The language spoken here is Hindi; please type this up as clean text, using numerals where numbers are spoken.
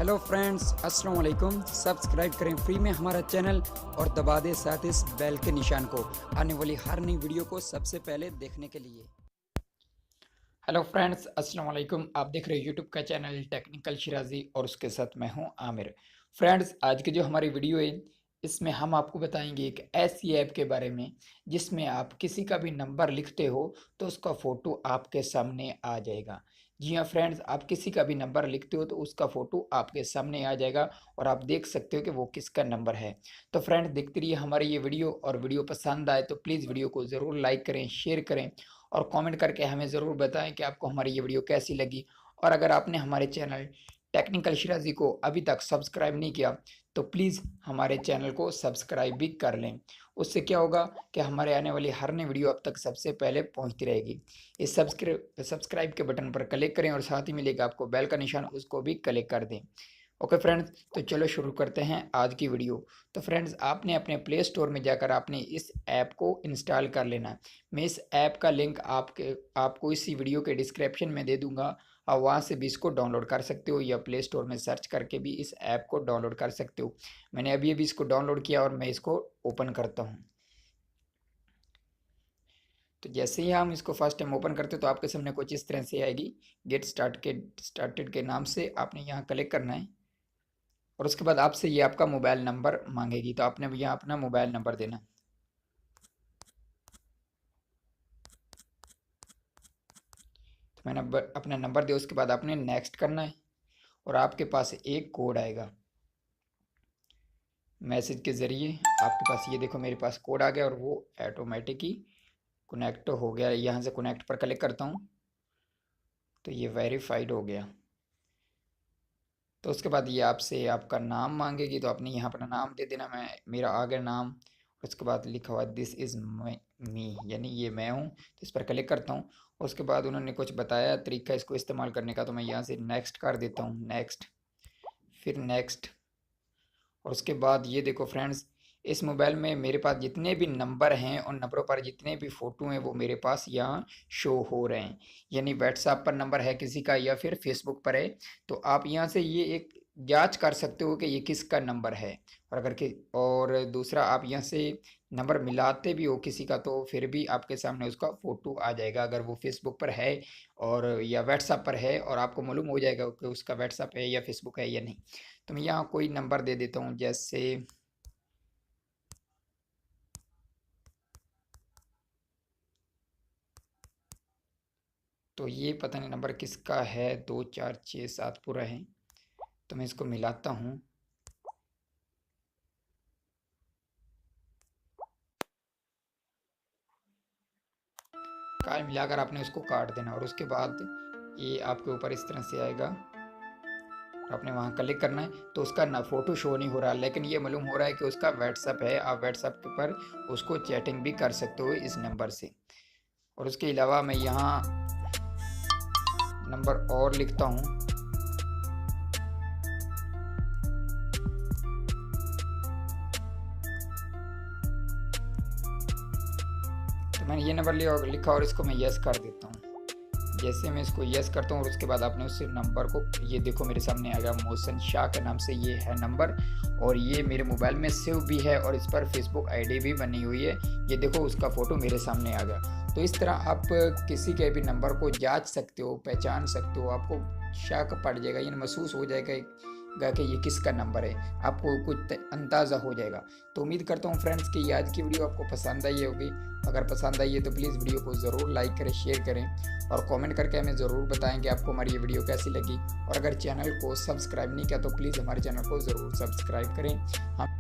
हेलो फ्रेंड्स, अस्सलाम वालेकुम। सब्सक्राइब करें फ्री में हमारा चैनल और दबा दें साथ इस बेल के निशान को आने वाली हर नई वीडियो को सबसे पहले देखने के लिए। हेलो फ्रेंड्स, अस्सलाम वालेकुम। आप देख रहे हैं यूट्यूब का चैनल टेक्निकल शिराजी और उसके साथ मैं हूं आमिर। फ्रेंड्स, आज की जो हमारी वीडियो है इसमें हम आपको बताएंगे एक ऐसी ऐप के बारे में जिसमें आप किसी का भी नंबर लिखते हो तो उसका फ़ोटो आपके सामने आ जाएगा। जी हाँ फ्रेंड्स, आप किसी का भी नंबर लिखते हो तो उसका फ़ोटो आपके सामने आ जाएगा और आप देख सकते हो कि वो किसका नंबर है। तो फ्रेंड्स, देखते रहिए हमारी ये वीडियो, और वीडियो पसंद आए तो प्लीज़ वीडियो को ज़रूर लाइक करें, शेयर करें और कमेंट करके हमें ज़रूर बताएं कि आपको हमारी ये वीडियो कैसी लगी। और अगर आपने हमारे चैनल टेक्निकल शिराजी को अभी तक सब्सक्राइब नहीं किया तो प्लीज़ हमारे चैनल को सब्सक्राइब भी कर लें। उससे क्या होगा कि हमारे आने वाली हर नई वीडियो अब तक सबसे पहले पहुंचती रहेगी। इस सब्सक्राइब के बटन पर क्लिक करें और साथ ही मिलेगा आपको बेल का निशान, उसको भी क्लिक कर दें। ओके फ्रेंड्स, तो चलो शुरू करते हैं आज की वीडियो। तो फ्रेंड्स, आपने अपने प्ले स्टोर में जाकर आपने इस ऐप को इंस्टॉल कर लेना है। मैं इस ऐप का लिंक आपको इसी वीडियो के डिस्क्रिप्शन में दे दूंगा। आप वहाँ से भी इसको डाउनलोड कर सकते हो या प्ले स्टोर में सर्च करके भी इस ऐप को डाउनलोड कर सकते हो। मैंने अभी अभी इसको डाउनलोड किया और मैं इसको ओपन करता हूँ। तो जैसे ही हम इसको फर्स्ट टाइम ओपन करते हो तो आपके सामने कुछ इस तरह से आएगी। गेट स्टार्टेड के नाम से आपने यहाँ क्लिक करना है और उसके बाद आपसे ये आपका मोबाइल नंबर मांगेगी, तो आपने यहाँ अपना मोबाइल नंबर देना। तो मैंने अपना नंबर दिया, उसके बाद आपने नेक्स्ट करना है और आपके पास एक कोड आएगा मैसेज के ज़रिए। आपके पास ये देखो, मेरे पास कोड आ गया और वो ऑटोमेटिक ही कनेक्ट हो गया। यहाँ से कनेक्ट पर क्लिक करता हूँ तो ये वेरीफाइड हो गया। तो उसके बाद ये आपसे आपका नाम मांगेगी, तो आपने यहाँ अपना नाम दे देना। मेरा आ गया नाम। उसके बाद लिखा हुआ दिस इज़ मी, यानी ये मैं हूँ। तो इस पर क्लिक करता हूँ। उसके बाद उन्होंने कुछ बताया तरीका इसको इस्तेमाल करने का, तो मैं यहाँ से नेक्स्ट कर देता हूँ। नेक्स्ट, फिर नेक्स्ट। और उसके बाद ये देखो फ्रेंड्स, इस मोबाइल में मेरे पास जितने भी नंबर हैं उन नंबरों पर जितने भी फ़ोटो हैं वो मेरे पास यहाँ शो हो रहे हैं। यानी व्हाट्सएप पर नंबर है किसी का या फिर फेसबुक पर है, तो आप यहाँ से ये एक जांच कर सकते हो कि ये किसका नंबर है। और दूसरा, आप यहाँ से नंबर मिलाते भी हो किसी का तो फिर भी आपके सामने उसका फ़ोटो आ जाएगा, अगर वो फेसबुक पर है और या व्हाट्सएप पर है, और आपको मालूम हो जाएगा कि उसका व्हाट्सएप है या फेसबुक है या नहीं। तो मैं यहाँ कोई नंबर दे देता हूँ, जैसे तो ये पता नहीं नंबर किसका है, 2467 पूरा है। तो मैं इसको मिलाता हूँ। कार मिलाकर आपने उसको काट देना और उसके बाद ये आपके ऊपर इस तरह से आएगा। आपने वहाँ क्लिक करना है तो उसका ना फ़ोटो शो नहीं हो रहा, लेकिन ये मालूम हो रहा है कि उसका व्हाट्सअप है। आप व्हाट्सअप पर उसको चैटिंग भी कर सकते हो इस नंबर से। और उसके अलावा मैं यहाँ नंबर और लिखता हूँ। तो मैंने ये नंबर लिखा और इसको मैं यस कर देता हूँ। जैसे मैं इसको यस करता हूँ और उसके बाद आपने उस नंबर को, ये देखो मेरे सामने आ गया, मोहसिन शाह के नाम से ये है नंबर, और ये मेरे मोबाइल में सेव भी है और इस पर फेसबुक आईडी भी बनी हुई है। ये देखो उसका फ़ोटो मेरे सामने आ गया। तो इस तरह आप किसी के भी नंबर को जांच सकते हो, पहचान सकते हो। आपको शक पड़ जाएगा, यानी महसूस हो जाएगा कि ये किसका नंबर है, आपको कुछ अंदाज़ा हो जाएगा। तो उम्मीद करता हूँ फ्रेंड्स कि ये आज की वीडियो आपको पसंद आई होगी। अगर पसंद आई है तो प्लीज़ वीडियो को ज़रूर लाइक करें, शेयर करें और कमेंट करके हमें ज़रूर बताएं कि आपको हमारी ये वीडियो कैसी लगी। और अगर चैनल को सब्सक्राइब नहीं किया तो प्लीज़ हमारे चैनल को ज़रूर सब्सक्राइब करें। हम